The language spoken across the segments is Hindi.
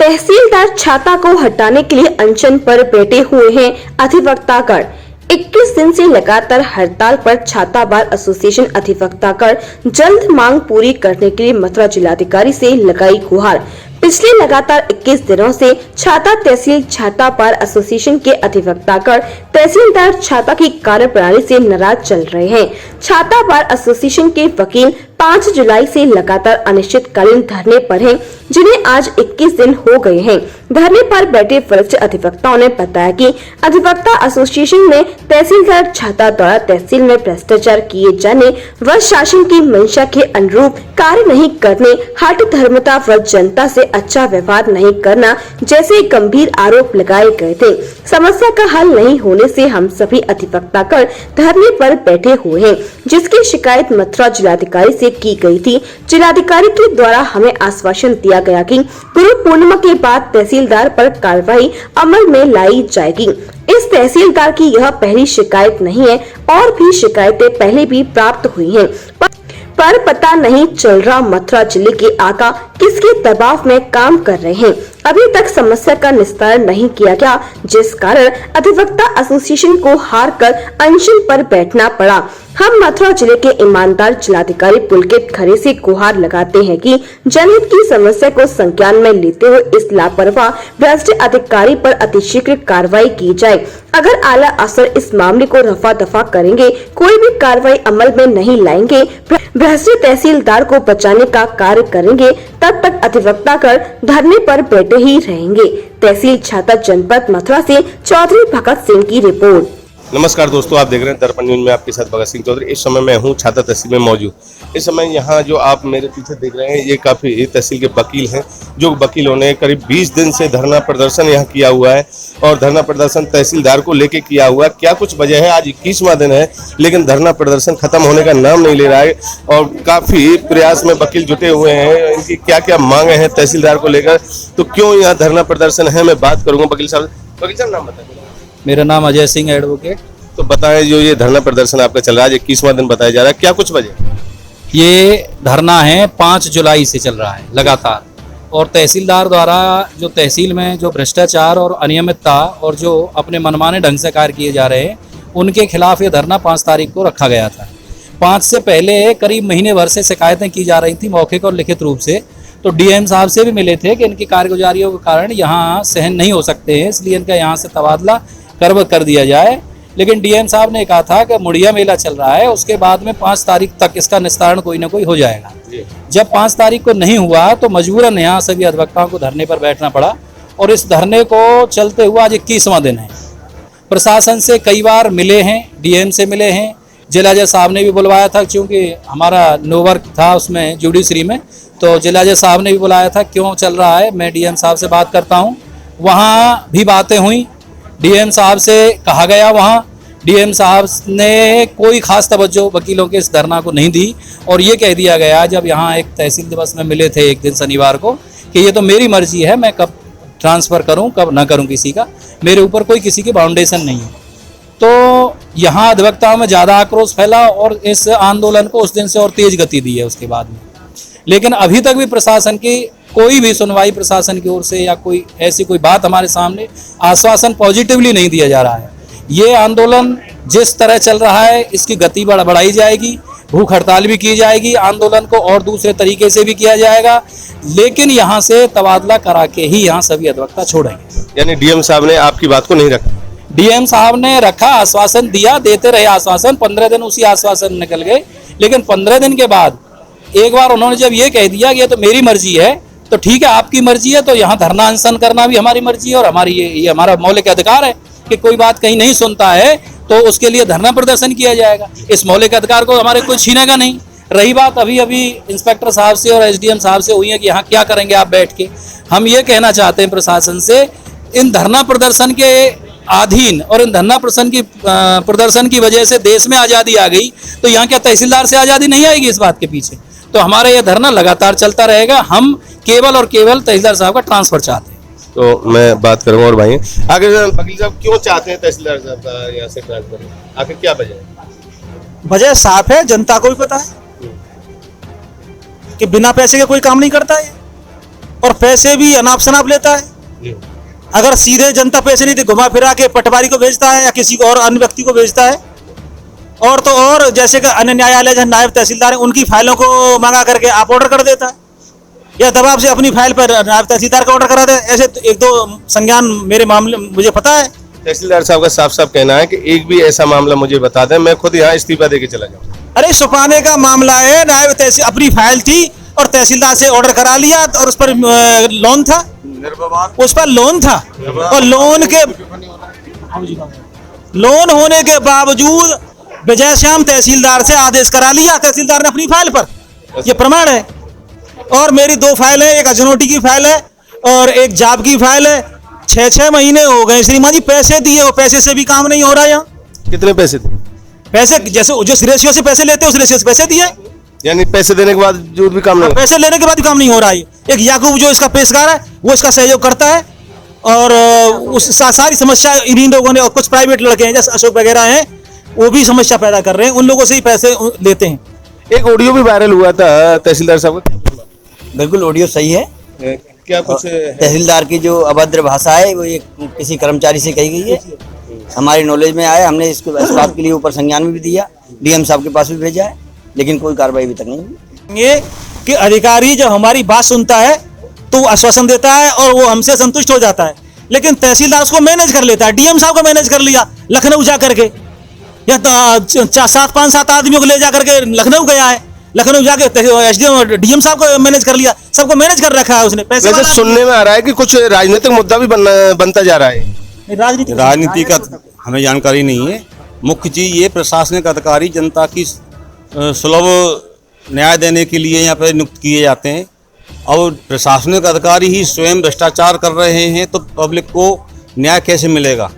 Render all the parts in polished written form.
तहसीलदार छाता को हटाने के लिए अनशन पर बैठे हुए हैं अधिवक्तागण। 21 दिन से लगातार हड़ताल पर छाता बार एसोसिएशन अधिवक्तागण जल्द मांग पूरी करने के लिए मथुरा जिलाधिकारी से लगाई गुहार। पिछले लगातार 21 दिनों से छाता तहसील छाता बार एसोसिएशन के अधिवक्तागण तहसीलदार छाता की कार्यप्रणाली से नाराज चल रहे हैं। छाता बार एसोसिएशन के वकील 5 जुलाई से लगातार अनिश्चितकालीन धरने पर हैं, जिन्हें आज 21 दिन हो गए हैं। धरने पर बैठे वरिष्ठ अधिवक्ताओं ने बताया कि अधिवक्ता एसोसिएशन ने तहसीलदार छाता द्वारा तहसील में भ्रष्टाचार किए जाने व शासन की मंशा के अनुरूप कार्य नहीं करने, हठ धर्मता व जनता से अच्छा व्यवहार नहीं करना जैसे गंभीर आरोप लगाए गए थे। समस्या का हल नहीं होने से हम सभी अधिवक्तागण धरने पर बैठे हुए हैं, जिसकी शिकायत मथुरा जिलाधिकारी से की गई थी। जिलाधिकारी के द्वारा हमें आश्वासन दिया गया कि गुरु पूर्णिमा के बाद तहसीलदार पर कार्रवाई अमल में लाई जाएगी। इस तहसीलदार की यह पहली शिकायत नहीं है, और भी शिकायतें पहले भी प्राप्त हुई हैं, पर पता नहीं चल रहा मथुरा जिले के आका किसके दबाव में काम कर रहे हैं। अभी तक समस्या का निस्तारण नहीं किया गया, जिस कारण अधिवक्ता एसोसिएशन को हार कर अनशन पर बैठना पड़ा। हम मथुरा जिले के ईमानदार जिलाधिकारी पुलकित खरे से गुहार लगाते हैं कि जनहित की समस्या को संज्ञान में लेते हुए इस लापरवाह भ्रष्ट अधिकारी पर अतिशीघ्र कार्रवाई की जाए। अगर आला अफसर इस मामले को रफा दफा करेंगे, कोई भी कार्रवाई अमल में नहीं लाएंगे, भ्रष्ट तहसीलदार को बचाने का कार्य करेंगे, तब तक अधिवक्तागण धरने पर बैठे ही रहेंगे। तहसील छाता जनपद मथुरा से चौधरी भगत सिंह की रिपोर्ट। नमस्कार दोस्तों, आप देख रहे हैं दर्पण न्यूज में आपके साथ भगत सिंह चौधरी। इस समय मैं हूं छाता तहसील में मौजूद। इस समय यहां जो आप मेरे पीछे देख रहे हैं, ये काफ़ी तहसील के वकील हैं, जो वकीलों ने करीब 20 दिन से धरना प्रदर्शन यहां किया हुआ है, और धरना प्रदर्शन तहसीलदार को लेके किया हुआ है। क्या कुछ वजह है, आज 21वां दिन है, लेकिन धरना प्रदर्शन खत्म होने का नाम नहीं ले रहा है, और काफ़ी प्रयास में वकील जुटे हुए हैं। इनकी क्या क्या मांगे हैं तहसीलदार को लेकर, तो क्यों यहाँ धरना प्रदर्शन है, मैं बात करूँगा वकील साहब। वकील साहब, नाम बताइए। मेरा नाम अजय सिंह एडवोकेट। तो बताएं, जो ये धरना प्रदर्शन आपका चल रहा है, 21वां दिन बताया जा रहा है, क्या कुछ वजह? ये धरना है 5 जुलाई से चल रहा है लगातार, और तहसीलदार द्वारा जो तहसील में जो भ्रष्टाचार और अनियमितता और जो अपने मनमाने ढंग से कार्य किए जा रहे हैं, उनके खिलाफ ये धरना 5 तारीख को रखा गया था। 5 से पहले करीब महीने भर से शिकायतें की जा रही थी मौखिक और लिखित रूप से। तो डीएम साहब से भी मिले थे कि इनकी कारगुजारियों के कारण यहाँ सहन नहीं हो सकते हैं, इसलिए इनका यहाँ से तबादला कर दिया जाए। लेकिन डीएम साहब ने कहा था कि मुड़िया मेला चल रहा है, उसके बाद में 5 तारीख तक इसका निस्तारण कोई ना कोई हो जाएगा। जब 5 तारीख को नहीं हुआ तो मजबूरन यहाँ सभी अधिवक्ताओं को धरने पर बैठना पड़ा, और इस धरने को चलते हुआ आज 21वां दिन है। प्रशासन से कई बार मिले हैं, डीएम से मिले हैं, जिला जज साहब ने भी बुलवाया था, क्योंकि हमारा नो वर्क था उसमें जुडिशरी में, तो जिला जज साहब ने भी बुलाया था, क्यों चल रहा है, मैं डीएम साहब से बात करता हूँ। वहाँ भी बातें हुई, डीएम साहब से कहा गया, वहाँ डीएम साहब ने कोई खास तवज्जो वकीलों के इस धरना को नहीं दी, और ये कह दिया गया जब यहाँ एक तहसील दिवस में मिले थे एक दिन शनिवार को, कि ये तो मेरी मर्जी है, मैं कब ट्रांसफ़र करूँ कब ना करूँ किसी का, मेरे ऊपर कोई किसी की बाउंडेशन नहीं है। तो यहाँ अधिवक्ताओं में ज़्यादा आक्रोश फैला, और इस आंदोलन को उस दिन से और तेज गति दी है उसके बाद में। लेकिन अभी तक भी प्रशासन की कोई भी सुनवाई प्रशासन की ओर से या कोई ऐसी कोई बात हमारे सामने आश्वासन पॉजिटिवली नहीं दिया जा रहा है। ये आंदोलन जिस तरह चल रहा है, इसकी गति बढ़ाई जाएगी, भूख हड़ताल भी की जाएगी, आंदोलन को और दूसरे तरीके से भी किया जाएगा, लेकिन यहाँ से तबादला करा के ही यहाँ सभी अधिवक्ता छोड़ेंगे। यानी डीएम साहब ने आपकी बात को नहीं रखा? डीएम साहब ने रखा, आश्वासन दिया, देते रहे आश्वासन, 15 दिन उसी आश्वासन निकल गए। लेकिन 15 दिन के बाद एक बार उन्होंने जब ये कह दिया कि ये तो मेरी मर्जी है, तो ठीक है, आपकी मर्जी है, तो यहाँ धरना अनशन करना भी हमारी मर्जी है, और हमारी ये हमारा मौलिक अधिकार है कि कोई बात कहीं नहीं सुनता है तो उसके लिए धरना प्रदर्शन किया जाएगा। इस मौलिक अधिकार को हमारे कोई छीनेगा नहीं। रही बात अभी इंस्पेक्टर साहब से और एसडीएम साहब से हुई है कि यहाँ क्या करेंगे आप बैठ के, हम ये कहना चाहते हैं प्रशासन से, इन धरना प्रदर्शन के अधीन और इन धरना प्रदर्शन की वजह से देश में आज़ादी आ गई, तो यहाँ क्या तहसीलदार से आज़ादी नहीं आएगी इस बात के पीछे? तो हमारा ये धरना लगातार चलता रहेगा। हम केवल और केवल तहसीलदार साहब का ट्रांसफर चाहते हैं। तो मैं बात करूंगा, और भाई आखिर वकील साहब क्यों चाहते हैं तहसीलदार साहब का यहाँ से ट्रांसफर, आखिर क्या वजह है? वजह साफ है, जनता को भी पता है कि बिना पैसे के कोई काम नहीं करता है। और पैसे भी अनाप शनाप लेता है। अगर सीधे जनता पैसे नहीं दे, घुमा फिरा के पटवारी को भेजता है या किसी को और अन्य व्यक्ति को भेजता है। और तो और जैसे कि अन्य न्यायालय जहाँ नायब तहसीलदार है, उनकी फाइलों को मंगा करके आप ऑर्डर कर देता है, या दबाव से अपनी फाइल पर नायब तहसीलदार का ऑर्डर करा दे। ऐसे एक दो संज्ञान मेरे मामले मुझे पता है। तहसीलदार साहब का साफ साफ कहना है कि एक भी ऐसा मामला मुझे बता दें, मैं खुद यहाँ इस्तीफा देके चला जाऊँ। अरे छुपाने का मामला है, नायब तहसील अपनी फाइल थी और तहसीलदार से ऑर्डर करा लिया और उस पर लोन था, उस पर लोन था, और लोन होने के बावजूद विजय श्याम तहसीलदार से आदेश करा लिया तहसीलदार ने अपनी फाइल पर, ये प्रमाण है। और मेरी 2 फाइल है, एक अजनोटी की फाइल है और एक जाब की फाइल है। 6 महीने हो गए श्रीमान जी, पैसे दिए, वो पैसे से भी काम नहीं हो रहा है यहाँ। कितने पैसे थे? पैसे जैसे जो रेशियो से पैसे लेते हैं उस रेशियो से पैसे दिए, यानी पैसे देने के बाद जो भी काम नहीं, पैसे लेने के बाद भी काम नहीं हो रहा है। एक याकूब जो इसका पेशकार है वो इसका सहयोग करता है और उस सारी समस्या इन्हीं लोगों ने, और कुछ प्राइवेट लड़के हैं जैसे अशोक वगैरह हैं, वो भी समस्या पैदा कर रहे हैं, उन लोगों से ही पैसे लेते हैं। एक ऑडियो भी वायरल हुआ था तहसीलदार साहब का। बिल्कुल ऑडियो सही है। क्या कुछ तहसीलदार की जो अभद्र भाषा है वो ये किसी कर्मचारी से कही गई है, हमारी नॉलेज में आया। हमने इसको इस बात के लिए ऊपर संज्ञान में भी दिया, डीएम साहब के पास भी भेजा है, लेकिन कोई कार्रवाई अभी तक नहीं हुई। ये कि अधिकारी जब हमारी बात सुनता है तो वो आश्वासन देता है और वो हमसे संतुष्ट हो जाता है, लेकिन तहसीलदार उसको मैनेज कर लेता है। डीएम साहब को मैनेज कर लिया लखनऊ जा करके, या 5-7 आदमियों को ले जा करके लखनऊ गया है, लखनऊ जाके एसडीएम डीएम साहब को मैनेज कर लिया, सबको मैनेज कर रखा है उसने। पैसे वैसे सुनने में आ रहा है कि कुछ राजनीतिक मुद्दा भी बनता जा रहा है। राजनीति का हमें जानकारी नहीं है। मुख्य चीज ये प्रशासनिक अधिकारी जनता की सुलभ न्याय देने के लिए यहाँ पर नियुक्त किए जाते हैं, और प्रशासनिक अधिकारी ही स्वयं भ्रष्टाचार कर रहे हैं तो पब्लिक को न्याय कैसे मिलेगा।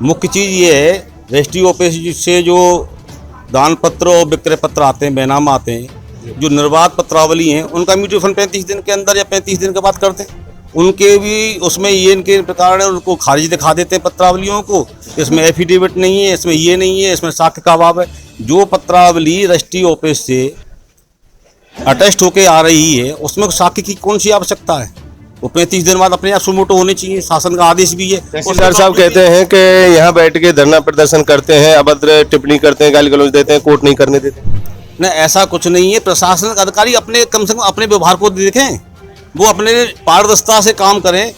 मुख्य चीज ये है, रजिस्ट्री ऑफिस से जो दान पत्र और विक्रय पत्र आते हैं, बैनामा आते हैं, जो निर्बाध पत्रावली हैं, उनका म्यूचुअल फंड 35 दिन के अंदर या 35 दिन के बाद करते हैं। उनके भी उसमें ये इनके प्रकार है, उनको खारिज दिखा देते हैं पत्रावलियों को, इसमें एफिडेविट नहीं है, इसमें ये नहीं है, इसमें साक्ष्य का अभाव है। जो पत्रावली रजिस्ट्री ऑफिस से अटेस्ट होके आ रही है उसमें साक्ष्य की कौन सी आवश्यकता है? वो 35 दिन बाद अपने आप सुमोटो होने चाहिए, शासन का आदेश भी है। तहसीलदार साहब कहते हैं कि यहाँ बैठ के धरना प्रदर्शन करते हैं, अभद्र टिप्पणी करते हैं, गाली गलौज देते हैं, कोर्ट नहीं करने देते। नहीं, ऐसा कुछ नहीं है। प्रशासनिक अधिकारी अपने कम से कम अपने व्यवहार को देखें, वो अपने पारदर्शिता से काम करें,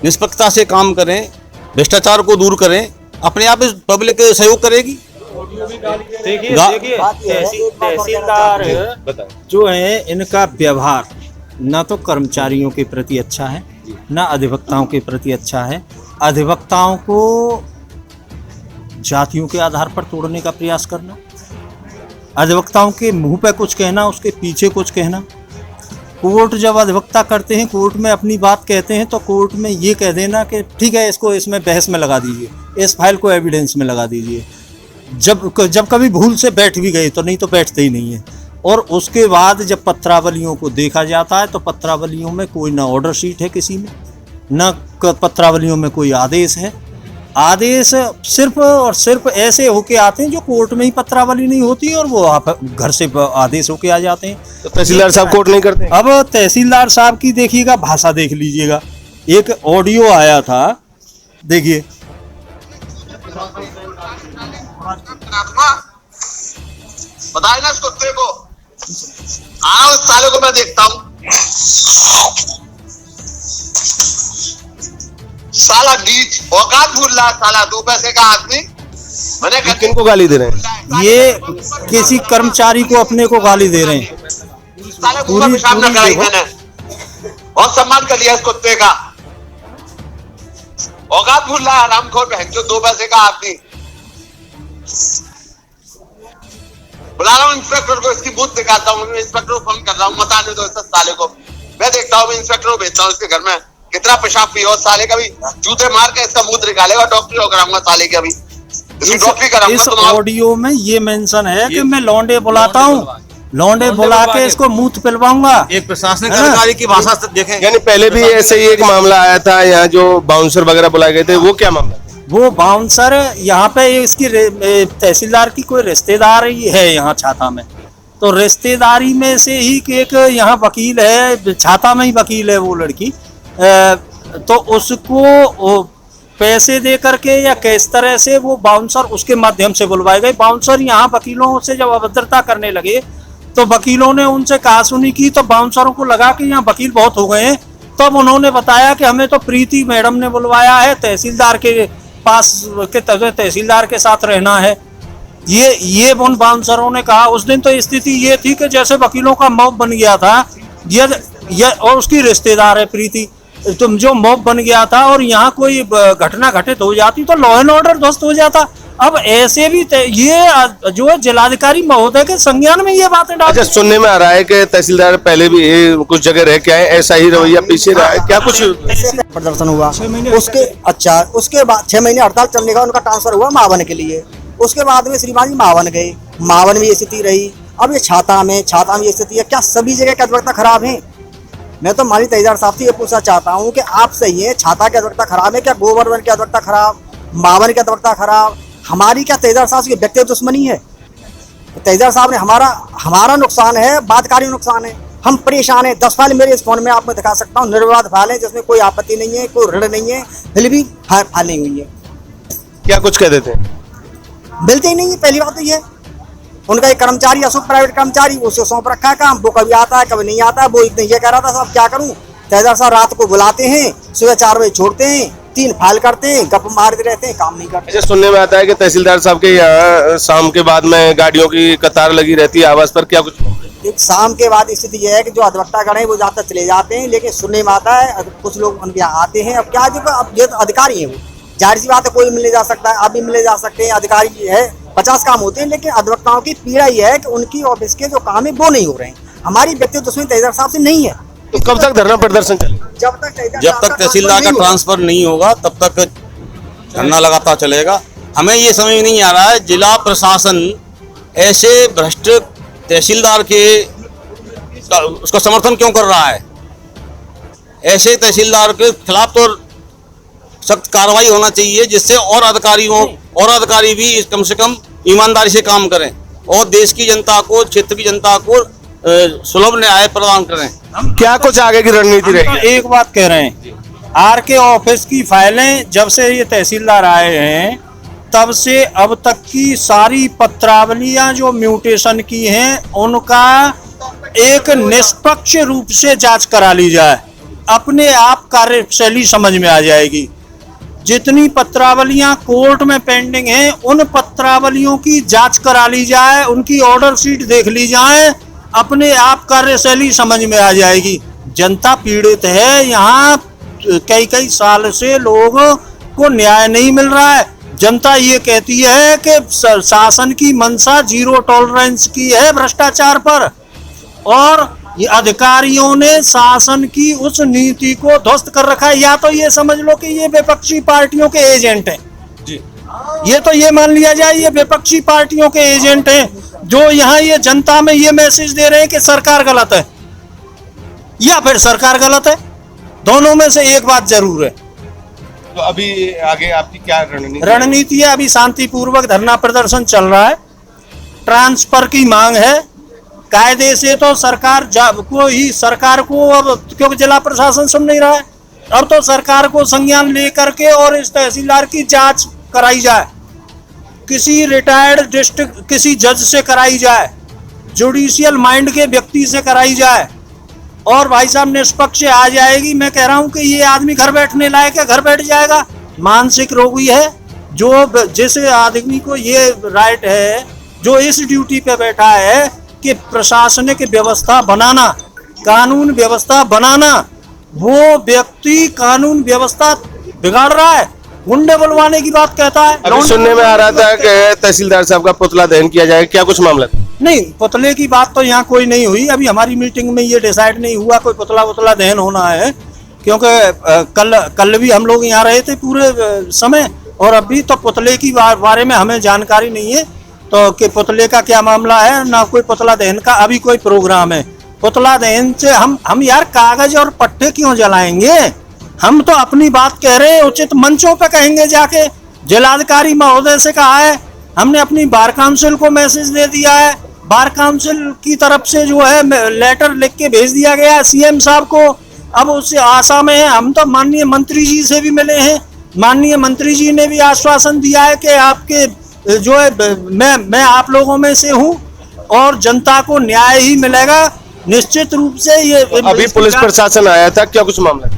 निष्पक्षता से काम करें, भ्रष्टाचार को दूर करें, अपने आप पब्लिक सहयोग करेगी। देखिए तहसीलदार जो है, इनका व्यवहार न तो कर्मचारियों के प्रति अच्छा है, न अधिवक्ताओं के प्रति अच्छा है। अधिवक्ताओं को जातियों के आधार पर तोड़ने का प्रयास करना, अधिवक्ताओं के मुंह पे कुछ कहना, उसके पीछे कुछ कहना। कोर्ट जब अधिवक्ता करते हैं, कोर्ट में अपनी बात कहते हैं, तो कोर्ट में ये कह देना कि ठीक है, इसको इसमें बहस में लगा दीजिए, इस फाइल को एविडेंस में लगा दीजिए। जब कभी भूल से बैठ भी गए तो, नहीं तो बैठते ही नहीं है। और उसके बाद जब पत्रावलियों को देखा जाता है तो पत्रावलियों में कोई ना ऑर्डर शीट है किसी में, न पत्रावलियों में कोई आदेश है। आदेश सिर्फ और सिर्फ ऐसे होके आते हैं जो कोर्ट में ही पत्रावली नहीं होती, और वो आप घर से आदेश होके आ जाते हैं। तो तहसीलदार साहब कोर्ट नहीं करते। अब तहसीलदार साहब की देखिएगा भाषा, देख लीजिएगा। एक ऑडियो आया था, देखिए। बताए ना इसको, तेरे को आओ, इस साले को मैं देखता हूँ। साला नीच औकात भूल रहा, साला 2 पैसे का आदमी। मैंने किनको गाली दे रहे हैं? ये किसी कर्मचारी को, अपने को गाली दे रहे हैं। साले को पेशाब न कराई मैंने, और सम्मान कर लिया इस कुत्ते का। औकात भूल रहा, हरामखोर बहन जो 2 पैसे का आदमी। बुला रहा हूँ इंस्पेक्टर को, इसकी बूथ दिखाता हूँ, इंस्पेक्टर को फोन कर रहा हूँ, मता नहीं दो इस साले को। मैं देखता हूँ, इंस्पेक्टर को भेजता हूँ इसके घर में कितना पेशाब पिया, और साले का भी जूते मार के इसका मुंह निकालेगा, डॉक्टरी हो कराऊंगा साले की। अभी इसकी डॉक्टरी कराऊंगा। इस ऑडियो में ये मेंशन है कि मैं लौंडे बुलाता हूँ, लौंडे बुला के इसको मुंह पिलवाऊंगा। एक प्रशासनिक अधिकारी की भाषा से देखें। यानी पहले भी ऐसे ही एक मामला आया था, यहाँ जो बाउंसर वगैरह बुलाए गए थे, वो क्या मामला? वो बाउंसर यहाँ पे इसकी तहसीलदार की कोई रिश्तेदार ही है यहाँ छाता में, तो रिश्तेदारी में से ही कि एक यहाँ वकील है, छाता में ही वकील है वो लड़की, तो उसको वो पैसे दे करके या किस तरह से वो बाउंसर उसके माध्यम से बुलवाए गए। बाउंसर यहाँ वकीलों से जब अभद्रता करने लगे तो वकीलों ने उनसे कहा सुनी की, तो बाउंसरों को लगा कि यहाँ वकील बहुत हो गए हैं। तब उन्होंने बताया कि हमें तो प्रीति मैडम ने बुलवाया है, तहसीलदार के पास के तहसीलदार के साथ रहना है। ये उन बाउंसरों ने कहा। उस दिन तो स्थिति ये थी कि जैसे वकीलों का मॉब बन गया था, ये और उसकी रिश्तेदार है प्रीति, तुम जो मॉब बन गया था और यहाँ कोई घटना घटित हो जाती तो लॉ एंड ऑर्डर ध्वस्त हो जाता। अब ऐसे भी ये जो है जिलाधिकारी महोदय के संज्ञान में ये बातें डाल। अच्छा, सुनने में आ रहा है कि तहसीलदार पहले भी कुछ जगह रह के आए, ऐसा ही रवैया पीछे रहा है क्या? कुछ प्रदर्शन हुआ उसके बाद 6 महीने हड़ताल चलने का उनका ट्रांसफर हुआ मावन के लिए। उसके बाद में श्रीमान जी मावन गए, मावन में ये स्थिति रही। अब ये छाता में ये स्थिति है। क्या सभी जगह की अधवक्ता खराब है? मैं तो माननीय तहसीलदार साहब से ये पूछना चाहता हूँ कि आप सही है, छाता की अधवक्ता खराब है क्या? गोवर्धन की अधवक्ता खराब, मावन की अधवक्ता खराब, हमारी क्या तहसीलदार साहब की व्यक्तिगत दुश्मनी है? तहसीलदार साहब ने हमारा नुकसान है, बातकारी नुकसान है, हम परेशान हैं। 10 फाइल मेरे इस फोन में आपको दिखा सकता हूँ, निर्विवाद फाइल है जिसमें कोई आपत्ति नहीं है, कोई ऋण नहीं है, फिर भी फाइल नहीं हुई है। क्या कुछ कह देते हैं? मिलते ही नहीं है। पहली बात तो ये, उनका एक कर्मचारी अशोक प्राइवेट कर्मचारी, उसे सौंप रखा है काम, वो कभी आता है कभी नहीं आता है। वो इतने ये कह रहा था साहब क्या करूं, तहसीलदार साहब रात को बुलाते हैं, सुबह 4 बजे छोड़ते हैं, 3 फाइल करते हैं, गप मारते रहते हैं, काम नहीं करते। अच्छा, सुनने में आता है कि तहसीलदार साहब के यहाँ शाम के बाद में गाड़ियों की कतार लगी रहती है आवास पर, क्या कुछ? एक शाम के बाद स्थिति यह है कि जो अधवक्तागण है वो ज्यादा चले जाते हैं, लेकिन सुनने में आता है कुछ लोग उनके यहाँ आते हैं। अब क्या जो अब ये तो अधिकारी है, वो जाहिर सी बात है कोई मिलने जा सकता है, आप भी मिलने जा सकते हैं, अधिकारी है, 50 काम होते हैं। लेकिन अधवक्ताओं की पीड़ा यह है कि उनकी ऑफिस के जो काम है वो नहीं हो रहे हैं। हमारी व्यक्तिगत दुश्मनी तहसीलदार साहब से नहीं है। तो कब तक धरना प्रदर्शन चलेगा? जब तक तहसीलदार का ट्रांसफर नहीं होगा तब तक धरना लगातार चलेगा। हमें ये समझ नहीं आ रहा है जिला प्रशासन ऐसे भ्रष्ट तहसीलदार के उसका समर्थन क्यों कर रहा है। ऐसे तहसीलदार के खिलाफ तो सख्त कार्रवाई होना चाहिए, जिससे और अधिकारी भी कम से कम ईमानदारी से काम करें और देश की जनता को, क्षेत्र की जनता को सुलभ न्याय प्रदान करें। क्या कुछ आगे की रणनीति रहेगी? एक बात कह रहे हैं, आर के ऑफिस की फाइलें जब से ये तहसीलदार आए हैं तब से अब तक की सारी पत्रावलियां जो म्यूटेशन की हैं उनका एक निष्पक्ष रूप से जांच करा ली जाए, अपने आप कार्यशैली समझ में आ जाएगी। जितनी पत्रावलियां कोर्ट में पेंडिंग हैं उन पत्रावलियों की जांच करा ली जाए, उनकी ऑर्डर शीट देख ली जाए, अपने आप कार्यशैली समझ में आ जाएगी। जनता पीड़ित है, यहाँ कई साल से लोगों को न्याय नहीं मिल रहा है। जनता ये कहती है कि शासन की मंशा 0 टॉलरेंस की है भ्रष्टाचार पर, और ये अधिकारियों ने शासन की उस नीति को ध्वस्त कर रखा है। या तो ये समझ लो कि ये विपक्षी पार्टियों के एजेंट हैं जी, ये तो ये मान लिया जाए ये विपक्षी पार्टियों के एजेंट हैं जो यहाँ ये जनता में ये मैसेज दे रहे हैं कि सरकार गलत है या फिर सरकार गलत है। दोनों में से एक बात जरूर है। तो अभी आगे आपकी क्या रणनीति है? अभी शांतिपूर्वक धरना प्रदर्शन चल रहा है, ट्रांसफर की मांग है। कायदे से तो सरकार को अब क्योंकि जिला प्रशासन सुन नहीं रहा है, अब तो सरकार को संज्ञान लेकर के और इस तहसीलदार की जांच कराई जाए, किसी रिटायर्ड डिस्ट्रिक्ट किसी जज से कराई जाए, जुडिशियल माइंड के व्यक्ति से कराई जाए, और भाई साहब निष्पक्ष आ जाएगी। मैं कह रहा हूं कि ये आदमी घर बैठने लायक है, घर बैठ जाएगा। मानसिक रोगी है, जो जिस आदमी को ये राइट है, जो इस ड्यूटी पे बैठा है कि प्रशासनिक व्यवस्था बनाना, कानून व्यवस्था बनाना, वो व्यक्ति कानून व्यवस्था बिगाड़ रहा है, गुंडे बुलवाने की बात कहता है। अभी सुनने में आ रहा था कि तहसीलदार साहब का पुतला दहन किया जाए, क्या कुछ मामला था? नहीं, पुतले की बात तो यहाँ कोई नहीं हुई। अभी हमारी मीटिंग में ये डिसाइड नहीं हुआ कोई पुतला दहन होना है, क्योंकि कल भी हम लोग यहाँ रहे थे पूरे समय, और अभी तो पुतले की बारे में हमें जानकारी नहीं है तो कि पुतले का क्या मामला है, ना कोई पुतला दहन का अभी कोई प्रोग्राम है। पुतला दहन से हम यार कागज और पट्टे क्यों जलाएंगे? हम तो अपनी बात कह रहे हैं, उचित मंचों पे कहेंगे जाके। जिलाधिकारी महोदय से कहा है, हमने अपनी बार काउंसिल को मैसेज दे दिया है, बार काउंसिल की तरफ से जो है लेटर लिख के भेज दिया गया सीएम साहब को। अब उससे आशा में है, हम तो माननीय मंत्री जी से भी मिले हैं, माननीय मंत्री जी ने भी आश्वासन दिया है कि आपके जो है मैं आप लोगों में से हूँ और जनता को न्याय ही मिलेगा निश्चित रूप से। ये अभी पुलिस प्रशासन आया था, क्या कुछ मामला?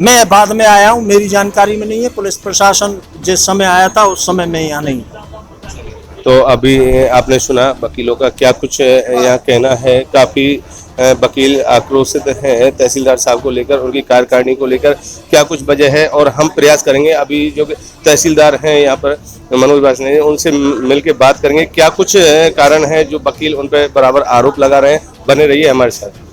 मैं बाद में आया हूँ, मेरी जानकारी में नहीं है। पुलिस प्रशासन जिस समय आया था उस समय मैं यहाँ नहीं था। तो अभी आपने सुना वकीलों का क्या कुछ यहाँ कहना है। काफी वकील आक्रोशित हैं तहसीलदार साहब को लेकर, उनकी कार्यकारिणी को लेकर क्या कुछ वजह है, और हम प्रयास करेंगे अभी जो तहसीलदार हैं यहाँ पर मनोज वासने, उनसे मिलकर बात करेंगे क्या कुछ कारण है जो वकील उन पर बराबर आरोप लगा रहे हैं। बने रहिए हमारे साथ।